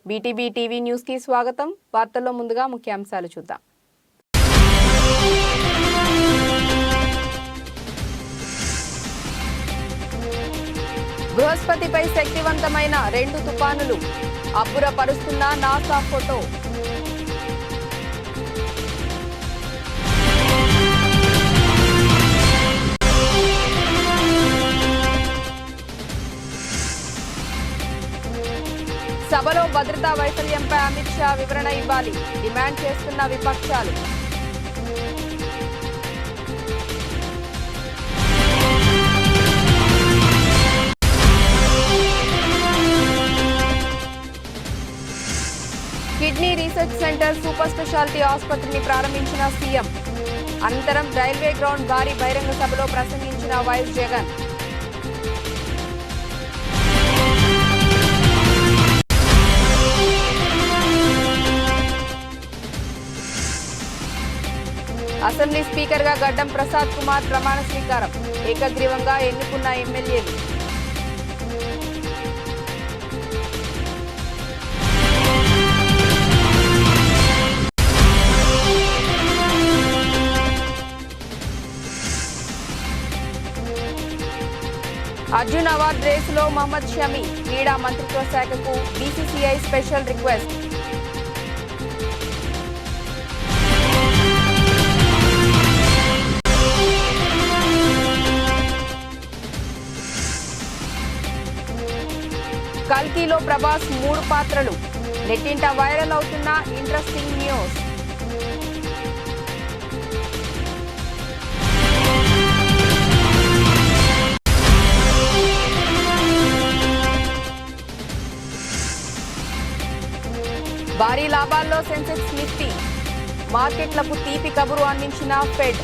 BTB TV news కి స్వాగతం. వార్తల్లో ముందుగా ముఖ్యాంశాలు చూద్దాం. బృహస్పతిపై శక్తివంతమైన 2 తుఫానులు, అబ్బురపరుస్తున్న నాసా ఫోటో. సభలో భద్రతా వైఫల్యంపై అమిత్ షా వివరణ ఇవ్వాలి, డిమాండ్ చేస్తున్న విపక్షాలు. Kidney research centre super speciality ఆసుపత్రిని ప్రారంభించిన సీఎం. అనంతరం రైల్వే గ్రౌండ్ భారీ బహిరంగ సభలో ప్రసంగించిన వైఎస్ జగన్. అసెంబ్లీ స్పీకర్ గా గడ్డం ప్రసాద్ కుమార్ ప్రమాణ స్వీకారం. ఏకగ్రీవంగా ఎన్నుకున్న ఎమ్మెల్యేలు. అర్జున్ అవార్డు రేసులో మహమ్మద్ షమి. క్రీడా మంత్రిత్వ శాఖకు బీసీసీఐ స్పెషల్ రిక్వెస్ట్. కల్కిలో ప్రభాస్ 3 పాత్రలు. నెట్టింట వైరల్ అవుతున్న ఇంట్రెస్టింగ్ న్యూస్. భారీ లాభాల్లో సెన్సెక్స్ నిఫ్టీ. మార్కెట్లకు తీపి కబురు అందించిన ఫెడ్.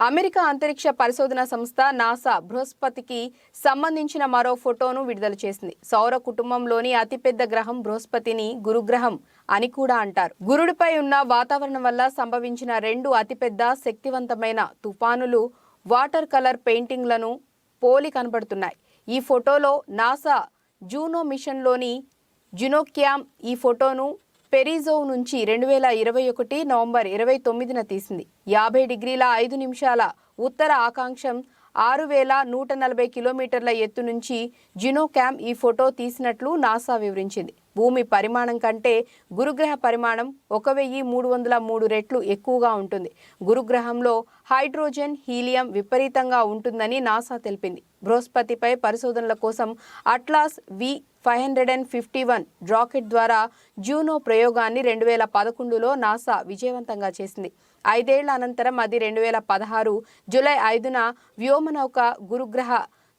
అమెరికా అంతరిక్ష పరిశోధన సంస్థ నాసా బృహస్పతికి సంబంధించిన మరో ఫోటోను విడుదల చేసింది. సౌర కుటుంబంలోని అతిపెద్ద గ్రహం బృహస్పతిని గురుగ్రహం అని కూడా అంటారు. గురుడిపై ఉన్న వాతావరణం వల్ల సంభవించిన 2 అతిపెద్ద శక్తివంతమైన తుఫానులు వాటర్ కలర్ పెయింటింగ్లను పోలి కనబడుతున్నాయి. ఈ ఫోటోలో నాసా జూనో మిషన్లోని జునోక్యామ్ ఈ ఫోటోను పెరిజోవ్ నుంచి 2021 నవంబర్ 29న తీసింది. 50 డిగ్రీల 5 నిమిషాల ఉత్తర ఆకాంక్షం 6140 కిలోమీటర్ల ఎత్తు నుంచి జునోక్యామ్ ఈ ఫోటో తీసినట్లు నాసా వివరించింది. భూమి పరిమాణం కంటే గురుగ్రహ పరిమాణం 1303 రెట్లు ఎక్కువగా ఉంటుంది. గురుగ్రహంలో హైడ్రోజన్, హీలియం విపరీతంగా ఉంటుందని నాసా తెలిపింది. బృహస్పతిపై పరిశోధనల కోసం అట్లాస్ V551 రాకెట్ ద్వారా జూనో ప్రయోగాన్ని 2011లో నాసా విజయవంతంగా చేసింది. 5 ఏళ్ల అనంతరం అది 2016 జూలై 5న వ్యోమనౌక గురుగ్రహ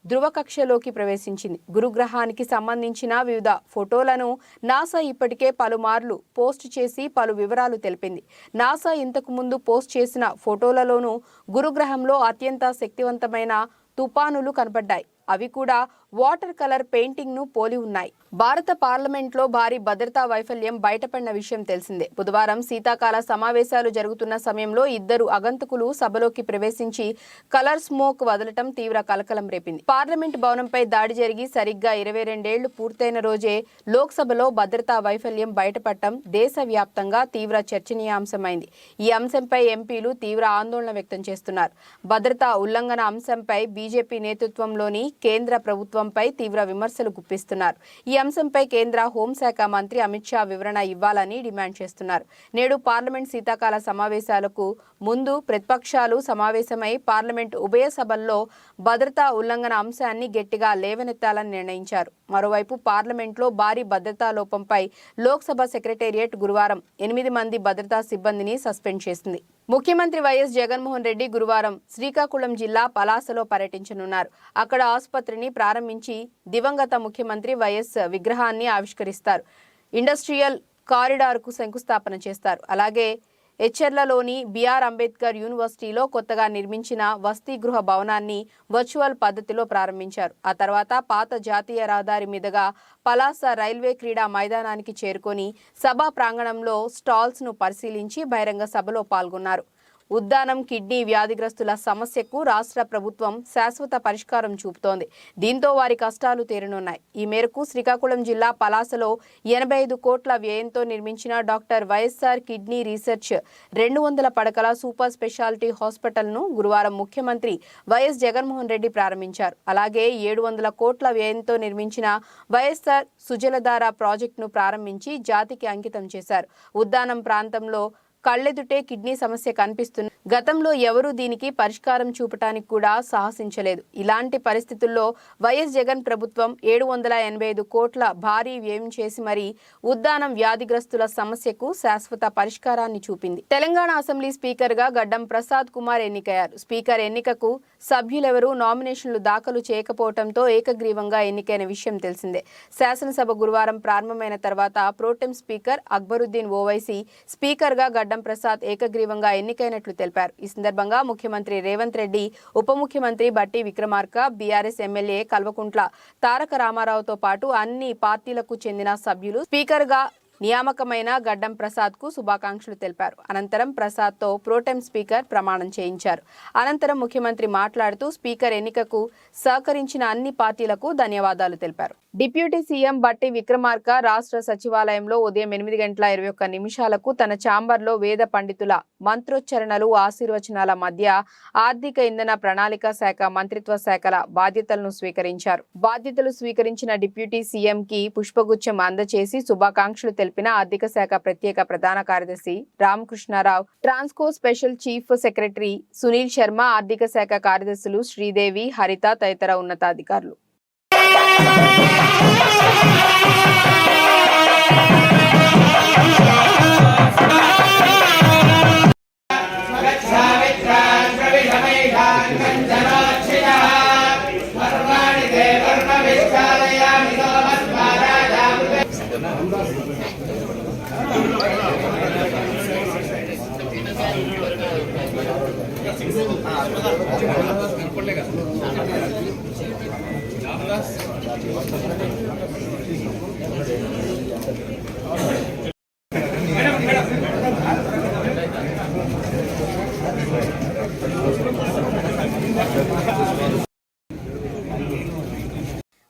ధృవకక్షలోకి ప్రవేశించింది. గురుగ్రహానికి సంబంధించిన వివిధ ఫోటోలను నాసా ఇప్పటికే పలుమార్లు పోస్ట్ చేసి పలు వివరాలు తెలిపింది. నాసా ఇంతకు ముందు పోస్ట్ చేసిన ఫోటోలలోనూ గురుగ్రహంలో అత్యంత శక్తివంతమైన తుపానులు కనబడ్డాయి. అవి కూడా వాటర్ కలర్ పెయింటింగ్ ను పోలి ఉన్నాయి. భారత పార్లమెంట్లో భారీ భద్రతా వైఫల్యం బయటపడిన విషయం తెలిసిందే. బుధవారం శీతాకాల సమావేశాలు జరుగుతున్న సమయంలో 2 అగంతకులు సభలోకి ప్రవేశించి కలర్ స్మోక్ వదలటం తీవ్ర కలకలం రేపింది. పార్లమెంట్ భవనంపై దాడి జరిగి సరిగ్గా 22 ఏళ్లు పూర్తయిన రోజే లోక్సభలో భద్రతా వైఫల్యం బయటపడటం దేశవ్యాప్తంగా తీవ్ర చర్చనీయాంశమైంది. ఈ అంశంపై ఎంపీలు తీవ్ర ఆందోళన వ్యక్తం చేస్తున్నారు. భద్రతా ఉల్లంఘన అంశంపై బీజేపీ నేతృత్వంలోని కేంద్ర ప్రభుత్వంపై తీవ్ర విమర్శలు గుప్పిస్తున్నారు. ఈ అంశంపై కేంద్ర హోంశాఖ మంత్రి అమిత్ షా వివరణ ఇవ్వాలని డిమాండ్ చేస్తున్నారు. నేడు పార్లమెంట్ శీతాకాల సమావేశాలకు ముందు ప్రతిపక్షాలు సమావేశమై పార్లమెంట్ ఉభయ సభల్లో భద్రతా ఉల్లంఘన అంశాన్ని గట్టిగా లేవనెత్తాలని నిర్ణయించారు. మరోవైపు పార్లమెంట్లో భారీ భద్రతా లోపంపై లోక్సభ సెక్రటేరియట్ గురువారం 8 మంది భద్రతా సిబ్బందిని సస్పెండ్ చేసింది. ముఖ్యమంత్రి వైఎస్ జగన్మోహన్ రెడ్డి గురువారం శ్రీకాకుళం జిల్లా పలాసలో పర్యటించనున్నారు. అక్కడ ఆసుపత్రిని ప్రారంభించి దివంగత ముఖ్యమంత్రి వైఎస్ విగ్రహాన్ని ఆవిష్కరిస్తారు. ఇండస్ట్రియల్ కారిడార్కు శంకుస్థాపన చేస్తారు. అలాగే ఎచ్చెర్లలోని బిఆర్ అంబేద్కర్ యూనివర్సిటీలో కొత్తగా నిర్మించిన వసతి గృహ భవనాన్ని వర్చువల్ పద్ధతిలో ప్రారంభించారు. ఆ తర్వాత పాత జాతీయ రహదారి మీదుగా పలాస రైల్వే క్రీడా మైదానానికి చేరుకొని సభా ప్రాంగణంలో స్టాల్స్ ను పరిశీలించి బహిరంగ సభలో పాల్గొన్నారు. ఉద్దానం కిడ్నీ వ్యాధిగ్రస్తుల సమస్యకు రాష్ట్ర ప్రభుత్వం శాశ్వత పరిష్కారం చూపుతోంది. దీంతో వారి కష్టాలు తీరనున్నాయి. ఈ మేరకు శ్రీకాకుళం జిల్లా పలాసలో 85 కోట్ల వ్యయంతో నిర్మించిన డాక్టర్ వైఎస్ఆర్ కిడ్నీ రీసెర్చ్ 200 పడకల సూపర్ స్పెషాలిటీ హాస్పిటల్ను గురువారం ముఖ్యమంత్రి వైఎస్ జగన్మోహన్ రెడ్డి ప్రారంభించారు. అలాగే 700 కోట్ల వ్యయంతో నిర్మించిన వైఎస్ఆర్ సుజలధార ప్రాజెక్టును ప్రారంభించి జాతికి అంకితం చేశారు. ఉద్దానం ప్రాంతంలో కళ్ళెదుటే కిడ్నీ సమస్య కనిపిస్తుంది. గతంలో ఎవరూ దీనికి పరిష్కారం చూపటానికి కూడా సాహసించలేదు. ఇలాంటి పరిస్థితుల్లో వైఎస్ జగన్ ప్రభుత్వం 785 కోట్ల భారీ వ్యయం చేసి మరీ ఉద్దానం వ్యాధిగ్రస్తుల సమస్యకు శాశ్వత పరిష్కారాన్ని చూపింది. తెలంగాణ అసెంబ్లీ స్పీకర్ గా గడ్డం ప్రసాద్ కుమార్ ఎన్నికయ్యారు. స్పీకర్ ఎన్నికకు సభ్యులెవరూ నామినేషన్లు దాఖలు చేయకపోవడంతో ఏకగ్రీవంగా ఎన్నికైన విషయం తెలిసిందే. శాసనసభ గురువారం ప్రారంభమైన తర్వాత pro tem speaker Akbaruddin Owaisi speaker గా గడ్డం ప్రసాద్ ఏకగ్రీవంగా ఎన్నికైనట్లు తెలిపారు. ఈ సందర్భంగా ముఖ్యమంత్రి రేవంత్ రెడ్డి, ఉప ముఖ్యమంత్రి బట్టి విక్రమార్క, బీఆర్ఎస్ ఎమ్మెల్యే కల్వకుంట్ల తారక రామారావుతో పాటు అన్ని పార్టీలకు చెందిన సభ్యులు స్పీకర్ గా నియామకమైన గడ్డం ప్రసాద్ కు శుభాకాంక్షలు తెలిపారు. అనంతరం ప్రసాద్ తో ప్రోటెం స్పీకర్ ప్రమాణం చేయించారు. అనంతరం ముఖ్యమంత్రి మాట్లాడుతూ స్పీకర్ ఎన్నికకు సహకరించిన అన్ని పార్టీలకు ధన్యవాదాలు తెలిపారు. డిప్యూటీ సీఎం బట్టి విక్రమార్క రాష్ట్ర సచివాలయంలో ఉదయం 8:21 తన ఛాంబర్లో వేద పండితుల మంత్రోచ్చరణలు, ఆశీర్వచనాల మధ్య ఆర్థిక ఇంధన ప్రణాళిక శాఖ మంత్రిత్వ శాఖల బాధ్యతలను స్వీకరించారు. బాధ్యతలు స్వీకరించిన డిప్యూటీ సీఎం కి పుష్పగుచ్చం అందజేసి శుభాకాంక్షలు తెలిపిన ఆర్థిక శాఖ ప్రత్యేక ప్రధాన కార్యదర్శి Ramakrishna Rao, Transco special chief secretary Sunil Sharma, ఆర్థిక శాఖ కార్యదర్శులు శ్రీదేవి, హరిత తదితర ఉన్నతాధికారులు.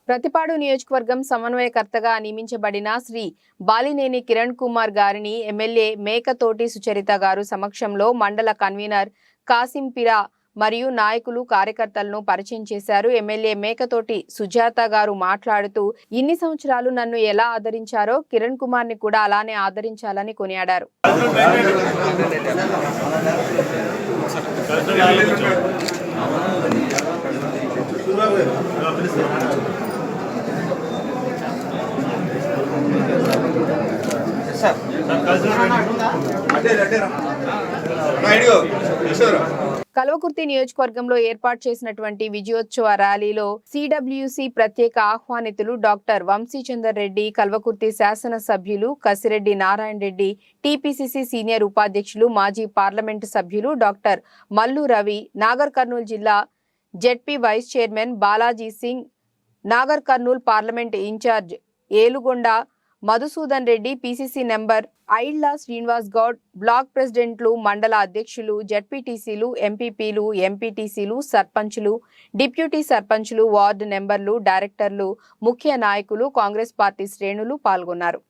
ప్రతిపాడు నియోజకవర్గం సమన్వయకర్తగా నియమించబడిన శ్రీ బాలినేని కిరణ్ కుమార్ గారిని ఎమ్మెల్యే మేకతోటి సుచరిత గారు సమక్షంలో మండల కన్వీనర్ కాసింపిరా మరియు నాయకులు, కార్యకర్తలను పరిచయం చేశారు. ఎమ్మెల్యే మేకతోటి సుజాత గారు మాట్లాడుతూ ఇన్ని సంవత్సరాలు నన్ను ఎలా ఆదరించారో కిరణ్ కుమార్ ని కూడా అలానే ఆదరించాలని కొనియాడారు. కల్వకుర్తి నియోజకవర్గంలో ఏర్పాటు చేసినటువంటి విజయోత్సవ ర్యాలీలో సిడబ్ల్యూసి ప్రత్యేక ఆహ్వానితులు డాక్టర్ వంశీచందర్ రెడ్డి, కల్వకుర్తి శాసన సభ్యులు కసిరెడ్డి నారాయణ రెడ్డి, టీపీసీసీ సీనియర్ ఉపాధ్యక్షులు, మాజీ పార్లమెంటు సభ్యులు డాక్టర్ మల్లు రవి, నాగర్ కర్నూలు జిల్లా ZP vice chairman Balaji Singh, Nagar Kurnool parliament incharge Yelugonda Madhusudan Reddy, PCC member Aila Srinivas Goud, block ప్రెసిడెంట్లు, మండల అధ్యక్షులు, జడ్పీటీసీలు, ఎంపీపీలు, ఎంపీటీసీలు, సర్పంచులు, డిప్యూటీ సర్పంచులు, వార్డు నెంబర్లు, డైరెక్టర్లు, ముఖ్య నాయకులు, కాంగ్రెస్ పార్టీ శ్రేణులు పాల్గొన్నారు.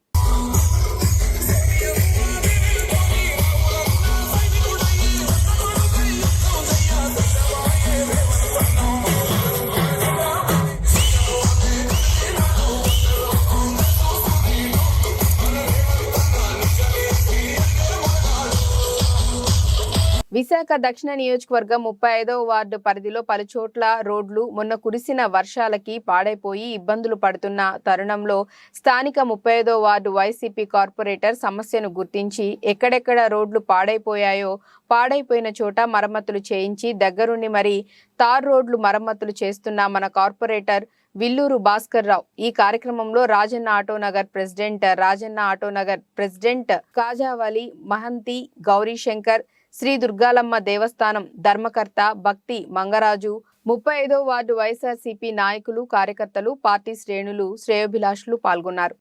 విశాఖ దక్షిణ నియోజకవర్గం 35వ వార్డు పరిధిలో పలుచోట్ల రోడ్లు మొన్న కురిసిన వర్షాలకి పాడైపోయి ఇబ్బందులు పడుతున్న తరుణంలో స్థానిక 35వ వార్డు వైసీపీ కార్పొరేటర్ సమస్యను గుర్తించి ఎక్కడెక్కడ రోడ్లు పాడైపోయాయో పాడైపోయిన చోట మరమ్మతులు చేయించి దగ్గరుండి మరి తార్ రోడ్లు మరమ్మతులు చేస్తున్న మన కార్పొరేటర్ విల్లూరు భాస్కర్ రావు. ఈ కార్యక్రమంలో రాజన్న ఆటోనగర్ ప్రెసిడెంట్ కాజావలి, మహంతి, గౌరీశంకర్, శ్రీ దుర్గాలమ్మ దేవస్థానం ధర్మకర్త భక్తి మంగరాజు, 35వ వార్డు వైఎస్ఆర్సీపీ నాయకులు, కార్యకర్తలు, పార్టీ శ్రేణులు, శ్రేయోభిలాషులు పాల్గొన్నారు.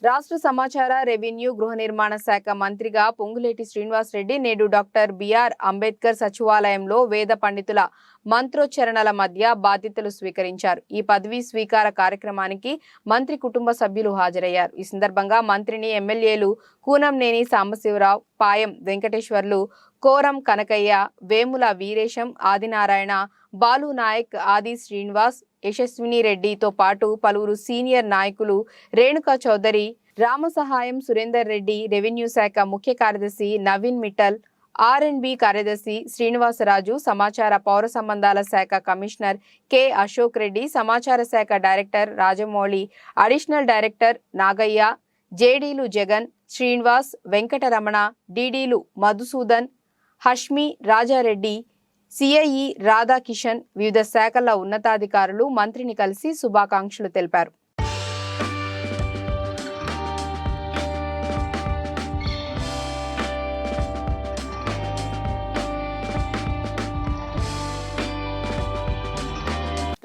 రాష్ట్ర సమాచార, రెవెన్యూ, గృహ నిర్మాణ శాఖ మంత్రిగా పొంగులేటి శ్రీనివాస్ రెడ్డి నేడు డాక్టర్ బిఆర్ అంబేద్కర్ సచివాలయంలో వేద పండితుల మంత్రోచ్చరణల మధ్య బాధ్యతలు స్వీకరించారు. ఈ పదవీ స్వీకార కార్యక్రమానికి మంత్రి కుటుంబ సభ్యులు హాజరయ్యారు. ఈ సందర్భంగా మంత్రిని ఎమ్మెల్యేలు కూనంనేని సాంబశివరావు, పాయం వెంకటేశ్వర్లు, కోరం కనకయ్య, వేముల వీరేశం, ఆదినారాయణ, బాలు నాయక్, ఆది శ్రీనివాస్, యశస్విని రెడ్డితో పాటు పలువురు సీనియర్ నాయకులు, రేణుకా చౌదరి, రామసహాయం సురేందర్ రెడ్డి, రెవెన్యూ శాఖ ముఖ్య కార్యదర్శి నవీన్ మిట్టల్, R&B కార్యదర్శి శ్రీనివాసరాజు, సమాచార పౌర సంబంధాల శాఖ కమిషనర్ కె అశోక్ రెడ్డి, సమాచార శాఖ director Rajamouli, additional director Nagaiah, జేడీలు జగన్, శ్రీనివాస్, వెంకటరమణ, డీడీలు మధుసూదన్, హష్మి, రాజారెడ్డి, సిఐఈ రాధాకిషన్, వివిధ శాఖల ఉన్నతాధికారులు మంత్రిని కలిసి శుభాకాంక్షలు తెలిపారు.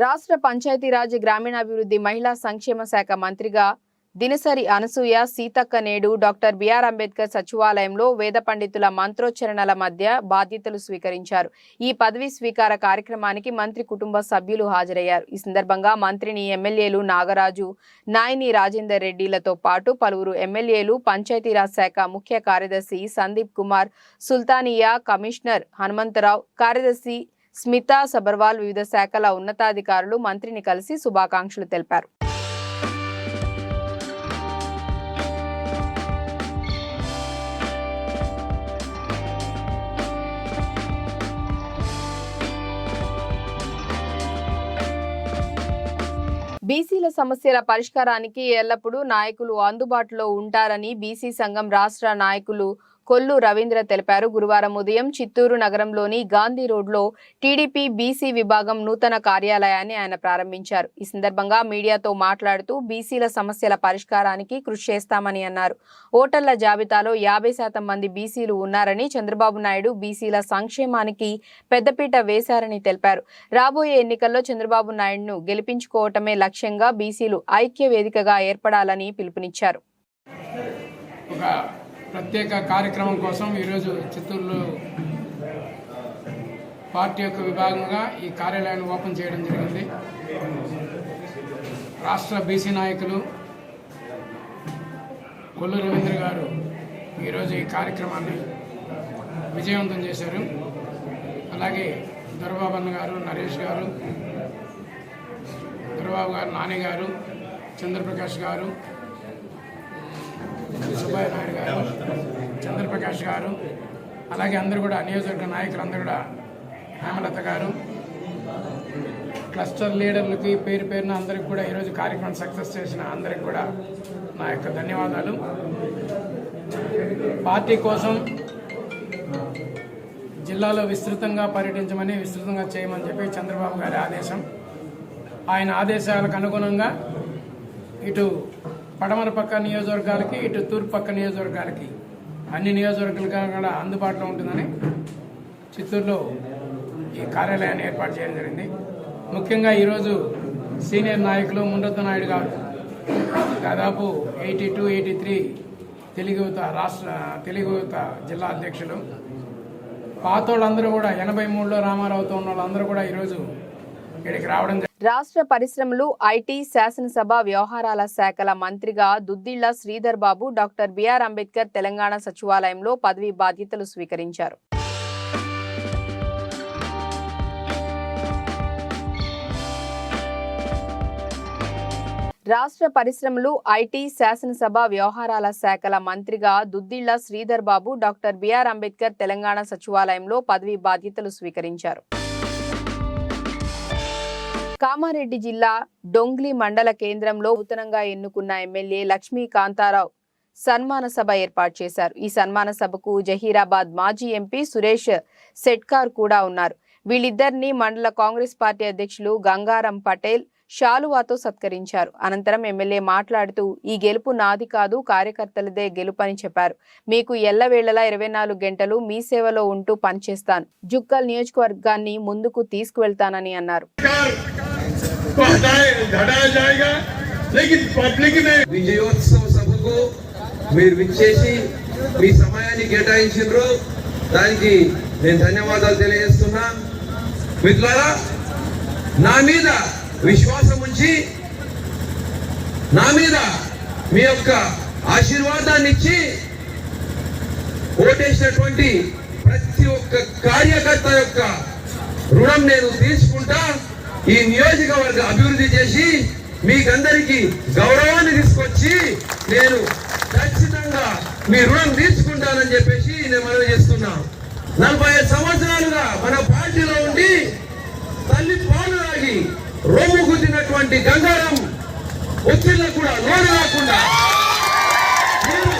రాష్ట్ర పంచాయతీరాజ్, గ్రామీణాభివృద్ధి, మహిళా సంక్షేమ శాఖ మంత్రిగా దినసరి అనసూయ సీతక్క నేడు డాక్టర్ బిఆర్ అంబేద్కర్ సచివాలయంలో వేద పండితుల మంత్రోచ్చరణల మధ్య బాధ్యతలు స్వీకరించారు. ఈ పదవీ స్వీకార కార్యక్రమానికి మంత్రి కుటుంబ సభ్యులు హాజరయ్యారు. ఈ సందర్భంగా మంత్రిని ఎమ్మెల్యేలు నాగరాజు, నాయని రాజేందర్ రెడ్డిలతో పాటు పలువురు ఎమ్మెల్యేలు, పంచాయతీరాజ్ శాఖ ముఖ్య కార్యదర్శి సందీప్ కుమార్, సుల్తానియా, కమిషనర్ హనుమంతరావు, కార్యదర్శి స్మితా సబర్వాల్, వివిధ శాఖల ఉన్నతాధికారులు మంత్రిని కలిసి శుభాకాంక్షలు తెలిపారు. బీసీల సమస్యల పరిష్కారానికి ఎల్లప్పుడూ నాయకులు అందుబాటులో ఉంటారని బీసీ సంఘం రాష్ట్ర నాయకులు కొల్లు రవీంద్ర తెలిపారు. గురువారం ఉదయం చిత్తూరు నగరంలోని గాంధీ రోడ్లో టీడీపీ బీసీ విభాగం నూతన కార్యాలయాన్ని ఆయన ప్రారంభించారు. ఈ సందర్భంగా మీడియాతో మాట్లాడుతూ బీసీల సమస్యల పరిష్కారానికి కృషి చేస్తామని అన్నారు. ఓటర్ల జాబితాలో 50% మంది బీసీలు ఉన్నారని, చంద్రబాబు నాయుడు బీసీల సంక్షేమానికి పెద్దపీట వేశారని తెలిపారు. రాబోయే ఎన్నికల్లో చంద్రబాబు నాయుడును గెలిపించుకోవటమే లక్ష్యంగా బీసీలు ఐక్య వేదికగా ఏర్పడాలని పిలుపునిచ్చారు. ప్రత్యేక కార్యక్రమం కోసం ఈరోజు చిత్తూరులో పార్టీ యొక్క విభాగంగా ఈ కార్యాలయాన్ని ఓపెన్ చేయడం జరిగింది. రాష్ట్ర బీసీ నాయకులు కొల్లు రవీంద్ర గారు ఈరోజు ఈ కార్యక్రమాన్ని విజయవంతం చేశారు. అలాగే దొరబాబు గారు, నరేష్ గారు, దొరబాబు గారు, నాని గారు, చంద్రప్రకాష్ గారు, సుబ్బయ్య నాయుడు గారు, చంద్రప్రకాష్ గారు, అలాగే అందరూ కూడా నియోజకవర్గ నాయకులందరూ కూడా, హేమలత గారు, క్లస్టర్ లీడర్లకి పేరు పేరున అందరికి కూడా ఈరోజు కార్యక్రమం సక్సెస్ చేసిన అందరికి కూడా నా యొక్క ధన్యవాదాలు. పార్టీ కోసం జిల్లాలో విస్తృతంగా పర్యటించమని, విస్తృతంగా చేయమని చెప్పి చంద్రబాబు గారి ఆదేశం. ఆయన ఆదేశాలకు అనుగుణంగా ఇటు పడమర పక్క నియోజకవర్గాలకి, ఇటు తూర్పు పక్క నియోజకవర్గాలకి, అన్ని నియోజకవర్గాలకు కూడా అందుబాటులో ఉంటుందని చిత్తూరులో ఈ కార్యాలయాన్ని ఏర్పాటు చేయడం జరిగింది. ముఖ్యంగా ఈరోజు సీనియర్ నాయకులు ముండొద్దు నాయుడు గారు దాదాపు 82-83 తెలుగు యువత జిల్లా అధ్యక్షులు, పాతోళ్ళందరూ కూడా 83లో రామారావుతో ఉన్న వాళ్ళందరూ కూడా ఈరోజు ఇక్కడికి రావడం. రాష్ట్ర పరిశ్రమలు, ఐటీ, శాసనసభ వ్యవహారాల శాఖల మంత్రిగా దుద్దిళ్ల శ్రీధర్ బాబు డాక్టర్ బిఆర్ అంబేద్కర్ తెలంగాణ సచివాలయంలో పదవీ బాధ్యతలు స్వీకరించారు. రాష్ట్ర పరిశ్రమలు, ఐటీ, శాసనసభ వ్యవహారాల శాఖల మంత్రిగా దుద్దిళ్ల శ్రీధర్ బాబు డాక్టర్ బిఆర్ అంబేద్కర్ తెలంగాణ సచివాలయంలో పదవీ బాధ్యతలు స్వీకరించారు. కామారెడ్డి జిల్లా డొంగ్లి మండల కేంద్రంలో నూతనంగా ఎన్నుకున్న ఎమ్మెల్యే లక్ష్మీ కాంతారావు సన్మాన సభ ఏర్పాటు చేశారు. ఈ సన్మాన సభకు జహీరాబాద్ మాజీ ఎంపీ సురేష్ సెట్కార్ కూడా ఉన్నారు. వీళ్ళిద్దరిని మండల కాంగ్రెస్ పార్టీ అధ్యక్షులు గంగారం పటేల్ శాలువాతో సత్కరించారు. అనంతరం ఎమ్మెల్యే మాట్లాడుతూ ఈ గెలుపు నాది కాదు, కార్యకర్తలదే గెలుపని చెప్పారు. మీకు ఎల్లవేళలా 24 గంటలు మీ సేవలో ఉంటూ పనిచేస్తాను. జుక్కల్ నియోజకవర్గాన్ని ముందుకు తీసుకువెళ్తానని అన్నారు. विजयोत्सव सबको సభకు మీరు విచ్చేసి మీ సమయాన్ని కేటాయించారు. దానికి నేను ధన్యవాదాలు తెలియజేస్తున్నా. మిత్రులారా, నా మీద విశ్వాసం ఉంచి నా మీద మీ యొక్క ఆశీర్వాదాన్ని ఇచ్చి ఓటేసినటువంటి ప్రతి ఒక్క కార్యకర్త యొక్క రుణం నేను తీసుకుంటా. ఈ నియోజకవర్గ అభివృద్ధి చేసి మీకందరికీ గౌరవాన్ని తీసుకొచ్చి నేను ఖచ్చితంగా మీ రుణం తీసుకుంటానని చెప్పేసి నేను మనవి చేస్తున్నా. 45 సంవత్సరాలుగా మన పార్టీలో ఉండి తల్లి పాలు తాగి రొమ్ము గుద్దినటువంటి గంగారం ఒత్తిళ్ళకు కూడా లోను రాకుండా మీరు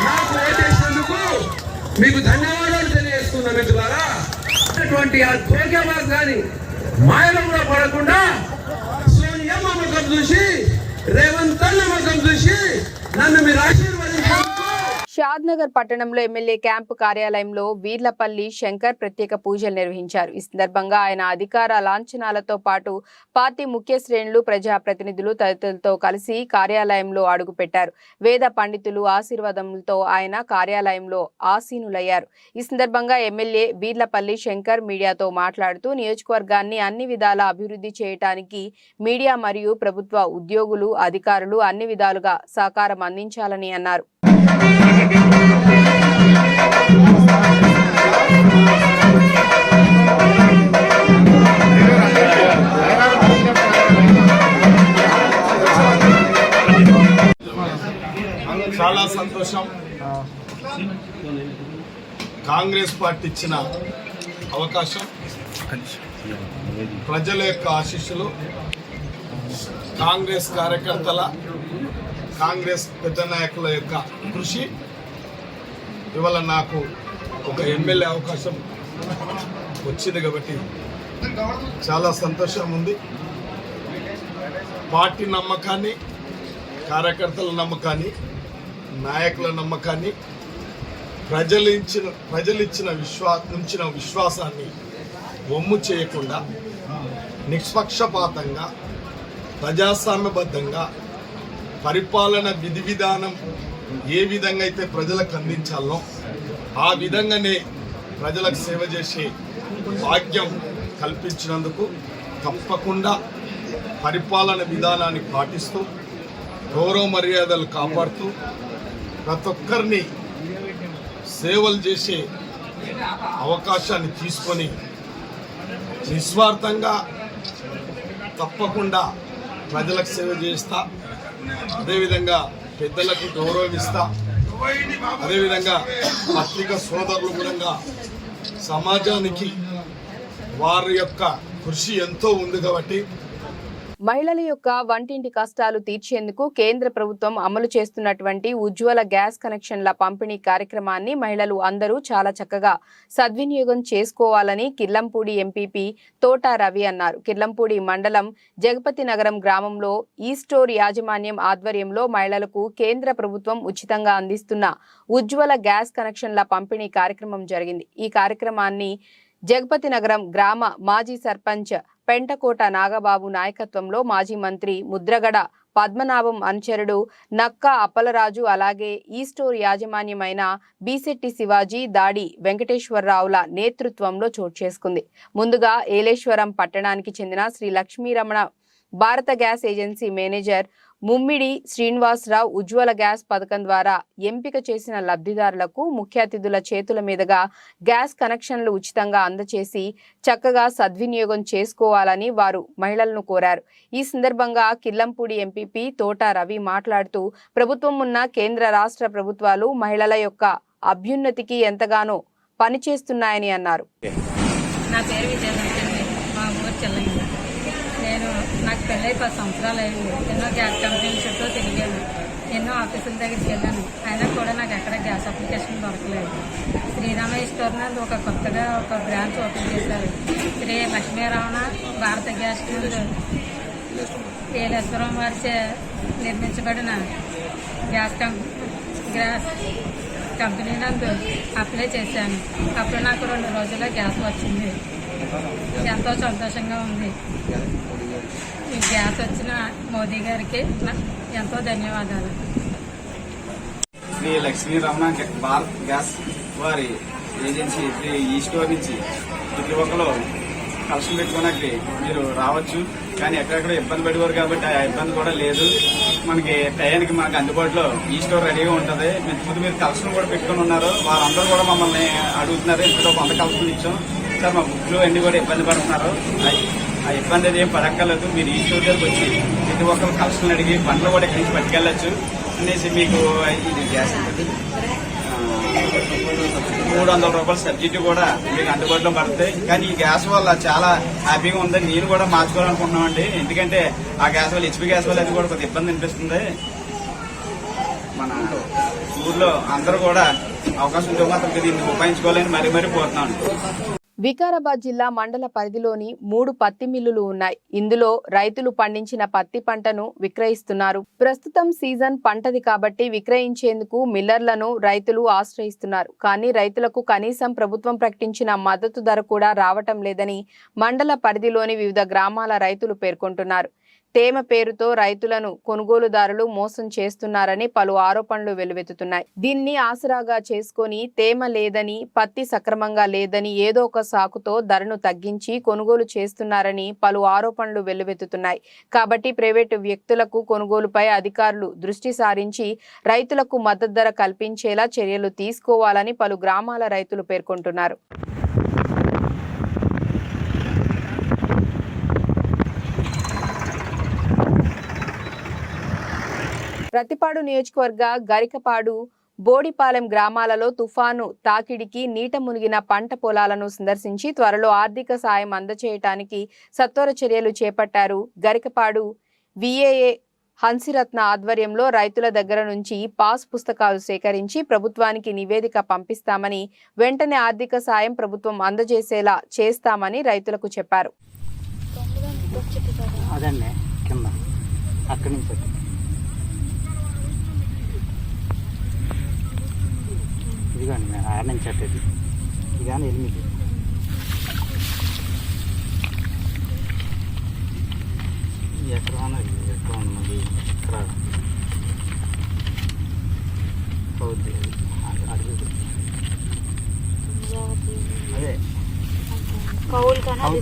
నాకు ఓటేసినందుకు మీకు ధన్యవాదాలు తెలియజేస్తున్నా. మిత్రులారా, ఆ ధోకే మార్గాన్ని మాయలో కూడా పడకుండా సోనియమ్మ ముఖం చూసి రేవంత్ అన్న ముఖం చూసి నన్ను మీరు ఆశీర్వదించారు. షాద్నగర్ పట్టణంలో ఎమ్మెల్యే క్యాంపు కార్యాలయంలో వీర్లపల్లి శంకర్ ప్రత్యేక పూజలు నిర్వహించారు. ఈ సందర్భంగా ఆయన అధికార లాంఛనాలతో పాటు పార్టీ ముఖ్య శ్రేణులు, ప్రజాప్రతినిధులు తదితరులతో కలిసి కార్యాలయంలో అడుగుపెట్టారు. వేద పండితులు ఆశీర్వాదంతో ఆయన కార్యాలయంలో ఆసీనులయ్యారు. ఈ సందర్భంగా ఎమ్మెల్యే వీర్లపల్లి శంకర్ మీడియాతో మాట్లాడుతూ నియోజకవర్గాన్ని అన్ని విధాలా అభివృద్ధి చేయడానికి మీడియా మరియు ప్రభుత్వ ఉద్యోగులు, అధికారులు అన్ని విధాలుగా సహకారం అందించాలని అన్నారు. చాలా సంతోషం. కాంగ్రెస్ పార్టీ ఇచ్చిన అవకాశం, ప్రజల యొక్క ఆశీస్సులు, కాంగ్రెస్ కార్యకర్తల, కాంగ్రెస్ పెద్ద నాయకుల యొక్క కృషి ఇవాళ నాకు ఒక ఎమ్మెల్యే అవకాశం వచ్చింది కాబట్టి చాలా సంతోషం ఉంది. పార్టీ నమ్మకాన్ని, కార్యకర్తల నమ్మకాన్ని, నాయకుల నమ్మకాన్ని, ప్రజలిచ్చిన విశ్వాసాన్ని వమ్ము చేయకుండా నిష్పక్షపాతంగా ప్రజాస్వామ్యబద్ధంగా పరిపాలన విధి విధానం ఏ విధంగా అయితే ప్రజలకు అందించాలో ఆ విధంగానే ప్రజలకు సేవ చేసే భాగ్యం కల్పించినందుకు తప్పకుండా పరిపాలన విధానాన్ని పాటిస్తూ గౌరవ మర్యాదలు కాపాడుతూ ప్రతి ఒక్కరిని సేవలు చేసే అవకాశాన్ని తీసుకొని నిస్వార్థంగా తప్పకుండా ప్రజలకు సేవ చేస్తా, అదేవిధంగా పెద్దలకు గౌరవం ఇస్తా, అదేవిధంగా పత్రికా సోదరులు కూడా సమాజానికి వారి యొక్క కృషి ఎంతో ఉంది కాబట్టి మహిళల యొక్క వంటింటి కష్టాలు తీర్చేందుకు కేంద్ర ప్రభుత్వం అమలు చేస్తున్నటువంటి ఉజ్వల గ్యాస్ కనెక్షన్ల పంపిణీ కార్యక్రమాన్ని మహిళలు అందరూ చాలా చక్కగా సద్వినియోగం చేసుకోవాలని కిర్లంపూడి ఎంపీపీ తోట రవి అన్నారు. కిర్లంపూడి మండలం జగపతి నగరం గ్రామంలో ఈ స్టోర్ యాజమాన్యం ఆధ్వర్యంలో మహిళలకు కేంద్ర ప్రభుత్వం ఉచితంగా అందిస్తున్న ఉజ్వల గ్యాస్ కనెక్షన్ల పంపిణీ కార్యక్రమం జరిగింది. ఈ కార్యక్రమాన్ని జగపతి నగరం గ్రామ మాజీ సర్పంచ్ పెంటకోట నాగబాబు నాయకత్వంలో మాజీ మంత్రి ముద్రగడ పద్మనాభం అనుచరుడు నక్క అప్పలరాజు, అలాగే ఈ స్టోర్ యాజమాన్యమైన బీశెట్టి శివాజీ, దాడి వెంకటేశ్వరరావుల నేతృత్వంలో చోటు చేసుకుంది. ముందుగా ఏలేశ్వరం పట్టణానికి చెందిన Shri Lakshmiramana Bharat gas agency manager Mummidi Srinivasarao Ujjwala gas పథకం ద్వారా ఎంపిక చేసిన లబ్ధిదారులకు ముఖ్య అతిథుల చేతుల మీదుగా గ్యాస్ కనెక్షన్లు ఉచితంగా అందజేసి చక్కగా సద్వినియోగం చేసుకోవాలని వారు మహిళలను కోరారు. ఈ సందర్భంగా కిర్లంపూడి ఎంపీపీ తోట రవి మాట్లాడుతూ ప్రభుత్వం ఉన్న కేంద్ర రాష్ట్ర ప్రభుత్వాలు మహిళల యొక్క అభ్యున్నతికి ఎంతగానో పనిచేస్తున్నాయని అన్నారు. నాకు పెళ్ళై 10 సంవత్సరాలు అయింది. ఎన్నో గ్యాస్ కంపెనీల చుట్టూ తిరిగాను, ఎన్నో ఆఫీసుల దగ్గరికి వెళ్ళాను. అయినా కూడా నాకు ఎక్కడ గ్యాస్ అప్లికేషన్ దొరకలేదు. శ్రీరామయ్య స్టోర్ నందు కొత్తగా ఒక బ్రాంచ్ ఓపెన్ చేశారు. శ్రీ లక్ష్మీరమణ భారత గ్యాస్ ఏలేశ్వరం వారిచే నిర్మించబడిన గ్యాస్ కంపెనీ నందు అప్లై చేశాను. అప్పుడు నాకు 2 రోజుల్లో గ్యాస్ వచ్చింది. ఎంతో సంతోషంగా ఉంది. ఈ గ్యాస్ వచ్చిన మోదీ గారికి ఎంతో ధన్యవాదాలు. శ్రీ లక్ష్మీ రమణ భారత్ గ్యాస్ వారి ఏజెన్సీ ఈ స్టోర్ నుంచి ప్రతి ఒక్కరు కలెక్షన్ పెట్టుకోవడానికి మీరు రావచ్చు. కానీ ఎక్కడెక్కడ ఇబ్బంది పడేవారు కాబట్టి ఆ ఇబ్బంది కూడా లేదు. మనకి టయానికి మనకు అందుబాటులో ఈ స్టోర్ రెడీగా ఉంటుంది. ముందు మీరు కలెక్షన్ కూడా పెట్టుకుని ఉన్నారు, వాళ్ళందరూ కూడా మమ్మల్ని అడుగుతున్నారు. ఇంట్లో కొంత కలెక్షన్ ఇచ్చాం సార్, మా బుక్లు అన్ని కూడా ఇబ్బంది పడుతున్నారు. ఆ ఇబ్బంది అది ఏం పడక్కర్లేదు. మీరు ఈ స్టోర్ దగ్గరకు వచ్చి ప్రతి ఒక్కరు కలెక్షన్ అడిగి బండ్లు కూడా ఇక్కడి నుంచి పట్టుకెళ్ళచ్చు అనేసి మీకు ఇది గ్యాస్ 300 రూపాయల సబ్సిడీ కూడా మీకు అందుబాటులో పడతాయి. కానీ ఈ గ్యాస్ వల్ల చాలా హ్యాపీగా ఉందని నేను కూడా మార్చుకోవాలనుకుంటున్నామండి. ఎందుకంటే ఆ గ్యాస్ వల్ల హెచ్పీ గ్యాస్ వల్ల అది కూడా కొద్దిగా ఇబ్బంది అనిపిస్తుంది. మన ఊర్లో అందరూ కూడా అవకాశం ఉంటే మాత్రం దీన్ని ఉపయోగించుకోవాలని మరీ కోరుతున్నాను. వికారాబాద్ జిల్లా మండల పరిధిలోని 3 పత్తి మిల్లులు ఉన్నాయి. ఇందులో రైతులు పండించిన పత్తి పంటను విక్రయిస్తున్నారు. ప్రస్తుతం సీజన్ పంటది కాబట్టి విక్రయించేందుకు మిల్లర్లను రైతులు ఆశ్రయిస్తున్నారు. కానీ రైతులకు కనీసం ప్రభుత్వం ప్రకటించిన మద్దతు ధర కూడా రావటం లేదని మండల పరిధిలోని వివిధ గ్రామాల రైతులు పేర్కొంటున్నారు. తేమ పేరుతో రైతులను కొనుగోలుదారులు మోసం చేస్తున్నారని పలు ఆరోపణలు వెల్లువెత్తుతున్నాయి. దీన్ని ఆసరాగా చేసుకుని తేమ లేదని, పత్తి సక్రమంగా లేదని ఏదో ఒక సాకుతో ధరను తగ్గించి కొనుగోలు చేస్తున్నారని పలు ఆరోపణలు వెల్లువెత్తుతున్నాయి. కాబట్టి ప్రైవేటు వ్యక్తులకు కొనుగోలుపై అధికారులు దృష్టి సారించి రైతులకు మద్దతు ధర కల్పించేలా చర్యలు తీసుకోవాలని పలు గ్రామాల రైతులు పేర్కొంటున్నారు. ప్రతిపాడు నియోజకవర్గ గరికపాడు, బోడిపాలెం గ్రామాలలో తుఫాను తాకిడికి నీట మునిగిన పంట పొలాలను సందర్శించి త్వరలో ఆర్థిక సాయం అందజేయటానికి సత్వర చర్యలు చేపట్టారు. గరికపాడు విఏఏ హన్సిరత్న ఆధ్వర్యంలో రైతుల దగ్గర నుంచి పాస్ పుస్తకాలు సేకరించి ప్రభుత్వానికి నివేదిక పంపిస్తామని, వెంటనే ఆర్థిక సాయం ప్రభుత్వం అందజేసేలా చేస్తామని రైతులకు చెప్పారు. ఇదిగోండి ఆడ నుంచి అట్టేది ఇది కానీ 8 ఎక్కడ ఎక్కడ ఉన్నది ఇక్కడ అవుద్ది అడుగు అదే కౌలు కానీ అది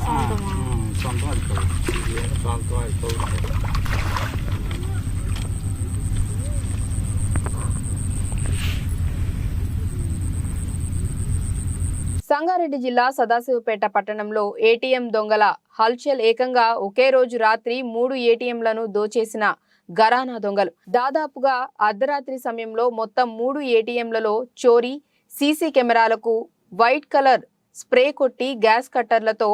సొంతం అది కౌలు సొంతం అది కౌలు. సంగారెడ్డి జిల్లా సదాశివపేట పట్టణంలో ఏటీఎం దొంగల హల్చల్. ఏకంగా ఒకే రోజు రాత్రి 3 ఏటీఎంలను దోచేసిన ఘరానా దొంగలు. దాదాపుగా అర్ధరాత్రి సమయంలో మొత్తం 3 ఏటీఎంలలో చోరీ. సీసీ కెమెరాలకు వైట్ కలర్ స్ప్రే కొట్టి గ్యాస్ కట్టర్లతో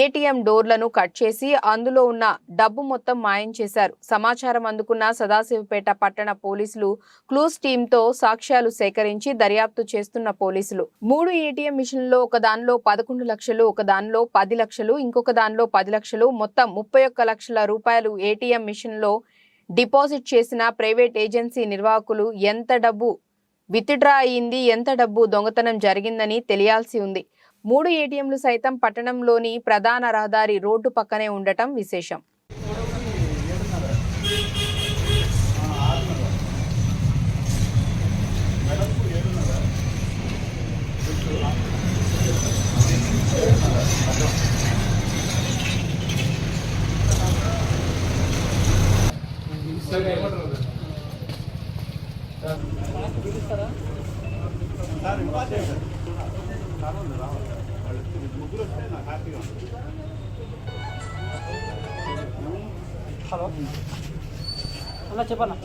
ఏటీఎం డోర్లను కట్ చేసి అందులో ఉన్న డబ్బు మొత్తం మాయం చేశారు. సమాచారం అందుకున్న సదాశివపేట పట్టణ పోలీసులు క్లూస్ టీంతో సాక్ష్యాలు సేకరించి దర్యాప్తు చేస్తున్న పోలీసులు 3 ఏటీఎం మిషన్లో ఒక దానిలో 11 లక్షలు, ఒక దానిలో 10 లక్షలు, ఇంకొక దానిలో 10 లక్షలు, మొత్తం 31 లక్షల రూపాయలు ఏటీఎం మిషన్లో డిపాజిట్ చేసిన ప్రైవేట్ ఏజెన్సీ నిర్వాహకులు ఎంత డబ్బు విత్డ్రా అయింది, ఎంత డబ్బు దొంగతనం జరిగిందని తెలియాల్సి ఉంది. 3 ఏటీఎంలు సైతం పట్టణంలోని ప్రధాన రహదారి రోడ్డు పక్కనే ఉండటం విశేషం. హలో అలా చెప్పన్నా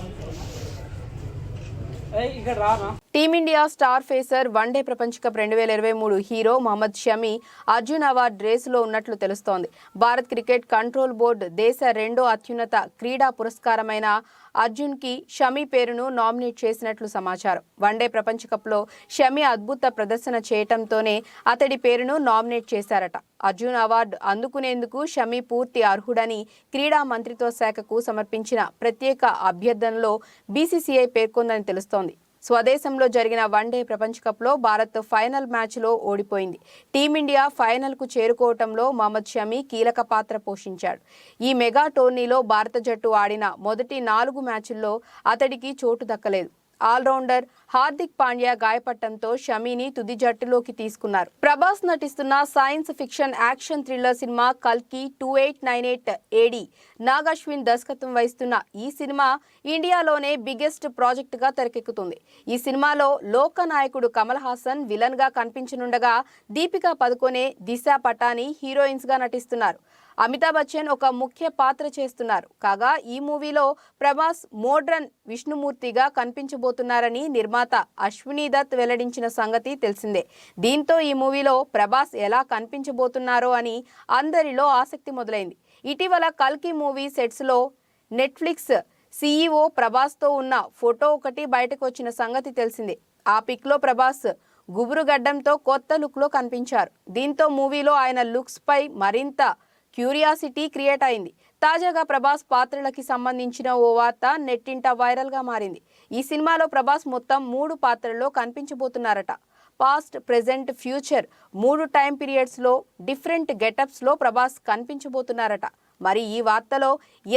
ఇక్కడ రానా. టీమిండియా స్టార్ ఫేసర్ వన్డే ప్రపంచ cup 2023 hero Mohammed Shami Arjuna award రేసులో ఉన్నట్లు తెలుస్తోంది. భారత్ క్రికెట్ కంట్రోల్ బోర్డు దేశ 2వ అత్యున్నత క్రీడా పురస్కారమైన అర్జున్ కి షమి పేరును నామినేట్ చేసినట్లు సమాచారం. వన్డే ప్రపంచ కప్లో షమి అద్భుత ప్రదర్శన చేయటంతోనే అతడి పేరును నామినేట్ చేశారట. అర్జున్ అవార్డు అందుకునేందుకు షమి పూర్తి అర్హుడని క్రీడా మంత్రిత్వ శాఖకు సమర్పించిన ప్రత్యేక అభ్యర్థనలో బీసీసీఐ పేర్కొందని తెలుస్తోంది. స్వదేశంలో జరిగిన వన్డే ప్రపంచ కప్లో భారత్ ఫైనల్ మ్యాచ్లో ఓడిపోయింది. టీమిండియా ఫైనల్కు చేరుకోవటంలో మహమ్మద్ షమి కీలక పాత్ర పోషించాడు. ఈ మెగా టోర్నీలో భారత జట్టు ఆడిన మొదటి 4 మ్యాచ్ల్లో అతడికి చోటు దక్కలేదు. ఆల్రౌండర్ హార్దిక్ పాండ్యా గాయపడటంతో షమీని తుది జట్టులోకి తీసుకున్నారు. ప్రభాస్ నటిస్తున్న science fiction action thriller cinema కల్కి 2898 AD నాగశ్విన్ దర్శకత్వం వహిస్తున్న ఈ సినిమా ఇండియాలోనే బిగ్గెస్ట్ ప్రాజెక్ట్ గా తెరకెక్కుతుంది. ఈ సినిమాలో లోకనాయకుడు కమల్ హాసన్ విలన్ గా కనిపించనుండగా దీపికా పదుకొనే, దిశా పటాని హీరోయిన్స్ గా నటిస్తున్నారు. అమితాబ్ బచ్చన్ ఒక ముఖ్య పాత్ర చేస్తున్నారు. కాగా ఈ మూవీలో ప్రభాస్ మోడ్రన్ విష్ణుమూర్తిగా కనిపించబోతున్నారని నిర్మాత అశ్విని దత్ వెల్లడించిన సంగతి తెలిసిందే. దీంతో ఈ మూవీలో ప్రభాస్ ఎలా కనిపించబోతున్నారో అని అందరిలో ఆసక్తి మొదలైంది. ఇటీవల కల్కి మూవీ సెట్స్ లో నెట్ఫ్లిక్స్ CEO ప్రభాస్తో ఉన్న ఫోటో ఒకటి బయటకు వచ్చిన సంగతి తెలిసిందే. ఆ పిక్ లో ప్రభాస్ గుబురు గడ్డంతో కొత్త లుక్ లో కనిపించారు. దీంతో మూవీలో ఆయన లుక్స్ పై మరింత క్యూరియాసిటీ క్రియేట్ అయింది. తాజాగా ప్రభాస్ పాత్రలకి సంబంధించిన ఓ వార్త నెట్టింట వైరల్ గా మారింది. ఈ సినిమాలో ప్రభాస్ మొత్తం 3 పాత్రల్లో కనిపించబోతున్నారట. Past, present, future 3 time periods లో డిఫరెంట్ గెటప్స్ లో ప్రభాస్ కనిపించబోతున్నారట. మరి ఈ వార్తలో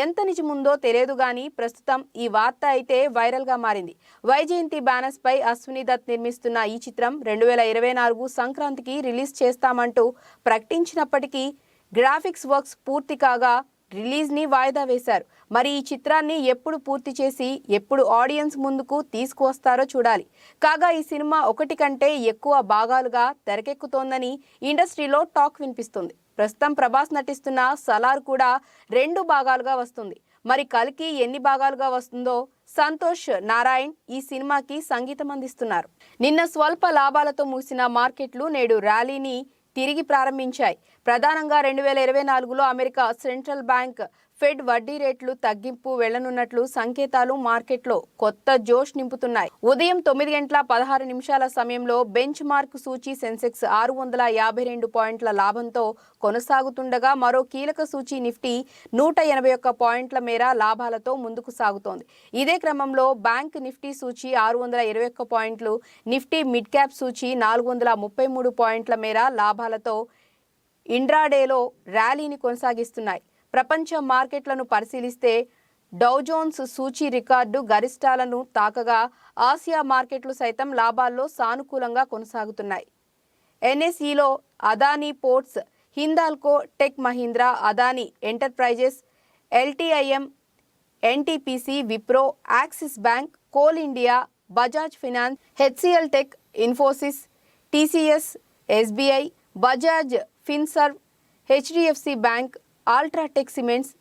ఎంత నిజముందో తెలియదు గానీ ప్రస్తుతం ఈ వార్త అయితే వైరల్ గా మారింది. వైజయంతి బ్యానర్స్ పై అశ్విని దత్ నిర్మిస్తున్న ఈ చిత్రం 2024 సంక్రాంతికి రిలీజ్ చేస్తామంటూ ప్రకటించినప్పటికీ గ్రాఫిక్స్ వర్క్స్ పూర్తి కాగా రిలీజ్ ని వాయిదా వేశారు. మరి ఈ చిత్రాన్ని ఎప్పుడు పూర్తి చేసి ఎప్పుడు ఆడియన్స్ ముందుకు తీసుకువస్తారో చూడాలి. కాగా ఈ సినిమా 1 కంటే ఎక్కువ భాగాలుగా తెరకెక్కుతోందని ఇండస్ట్రీలో టాక్ వినిపిస్తుంది. ప్రస్తుతం ప్రభాస్ నటిస్తున్న సలార్ కూడా 2 భాగాలుగా వస్తుంది. మరి కల్కి ఎన్ని భాగాలుగా వస్తుందో సంతోష్ నారాయణ్ ఈ సినిమాకి సంగీతం అందిస్తున్నారు. నిన్న స్వల్ప లాభాలతో ముగిసిన మార్కెట్లు నేడు ర్యాలీని తిరిగి ప్రారంభించాయి. ప్రధానంగా 2024లో అమెరికా సెంట్రల్ బ్యాంక్ ఫెడ్ వడ్డీ రేట్లు తగ్గింపు వెళ్లనున్నట్లు సంకేతాలు మార్కెట్లో కొత్త జోష్ నింపుతున్నాయి. ఉదయం 9:16 సమయంలో బెంచ్ మార్క్ సూచీ సెన్సెక్స్ 652 పాయింట్ల లాభంతో కొనసాగుతుండగా మరో కీలక సూచీ నిఫ్టీ 181 పాయింట్ల మేర లాభాలతో ముందుకు సాగుతోంది. ఇదే క్రమంలో బ్యాంక్ నిఫ్టీ సూచీ 621 పాయింట్లు, నిఫ్టీ మిడ్ క్యాప్ సూచీ 433 పాయింట్ల మేర లాభాలతో ఇంట్రాడేలో ర్యాలీని కొనసాగిస్తున్నాయి. ప్రపంచ మార్కెట్లను పరిశీలిస్తే డౌజోన్స్ సూచీ రికార్డు గరిష్టాలను తాకగా ఆసియా మార్కెట్లు సైతం లాభాల్లో సానుకూలంగా కొనసాగుతున్నాయి. NSEలో Adani Ports, Hindalco Tech Mahindra, Adani Enterprises, LTIM, NTPC, Wipro, Axis Bank, Coal India, Bajaj Finance, HCL Tech, Infosys, TCS, SBI, Bajaj Finserv, HDFC Bank, UltraTech Cements,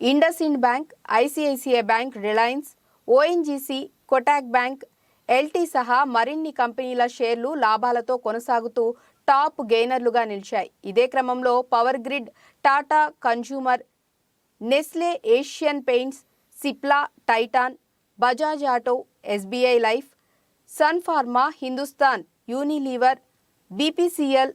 IndusInd Bank, ICICI Bank, Reliance, ONGC, Kotak Bank, LT సహా మరిన్ని కంపెనీల షేర్లు లాభాలతో కొనసాగుతూ టాప్ గెయినర్లుగా నిలిచాయి. ఇదే క్రమంలో power grid, Tata consumer, Nestle, Asian paints, Cipla, Titan, Bajaj auto, SBI life, Sun Pharma, Hindustan Unilever, BPCL,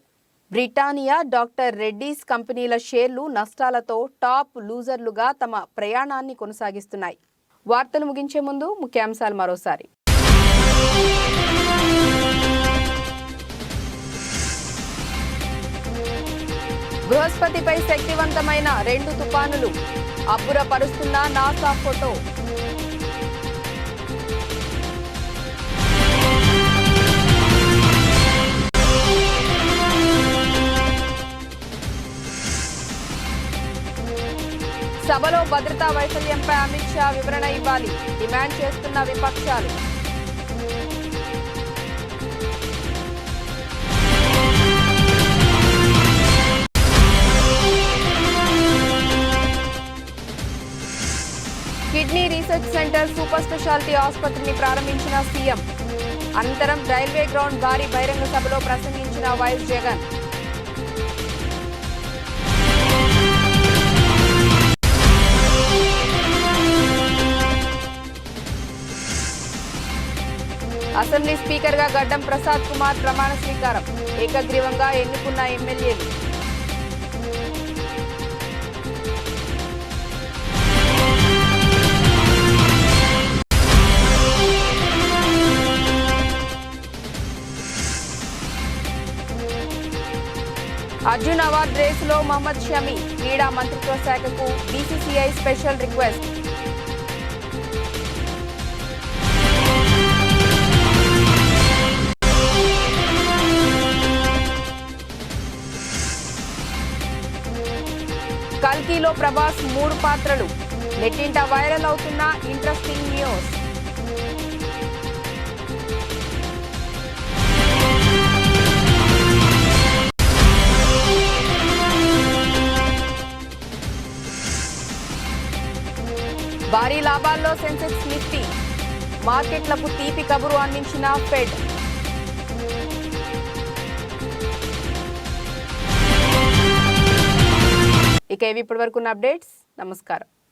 Britannia, doctor Reddy's కంపెనీల షేర్లు నష్టాలతో టాప్ లూజర్లుగా తమ ప్రయాణాన్ని కొనసాగిస్తున్నాయి. వార్తలు ముగించే ముందు ముఖ్యాంశాలు మరోసారి. బృహస్పతిపై శక్తివంతమైన 2 తుపానులు, అబ్బురపరుస్తున్న నాసా ఫోటో. సభలో భద్రతా వైఫల్యంపై అమిత్ షా వివరణ ఇవ్వాలి, డిమాండ్ చేస్తున్న విపక్షాలు. Kidney research centre super speciality ఆసుపత్రిని ప్రారంభించిన సీఎం. అనంతరం రైల్వే గ్రౌండ్ భారీ బహిరంగ సభలో ప్రసంగించిన వైఎస్ జగన్. అసెంబ్లీ స్పీకర్గా గడ్డం ప్రసాద్ కుమార్ ప్రమాణ స్వీకారం. ఏకగ్రీవంగా ఎన్నుకున్న ఎమ్మెల్యేలు. అర్జున్ అవార్డు రేసులో మహమ్మద్ షమి. క్రీడా మంత్రిత్వ శాఖకు BCCI స్పెషల్ రిక్వెస్ట్. మిల్కీలో ప్రభాస్ 3 పాత్రలు. నెట్టింట వైరల్ అవుతున్న ఇంట్రెస్టింగ్ న్యూస్. భారీ లాభాల్లో సెన్సెక్స్ నిఫ్టీ. మార్కెట్లకు తీపి కబురు అందించిన ఫెడ్. ఇక ఇవి ఇప్పటివరకున్న అప్డేట్స్. నమస్కారం.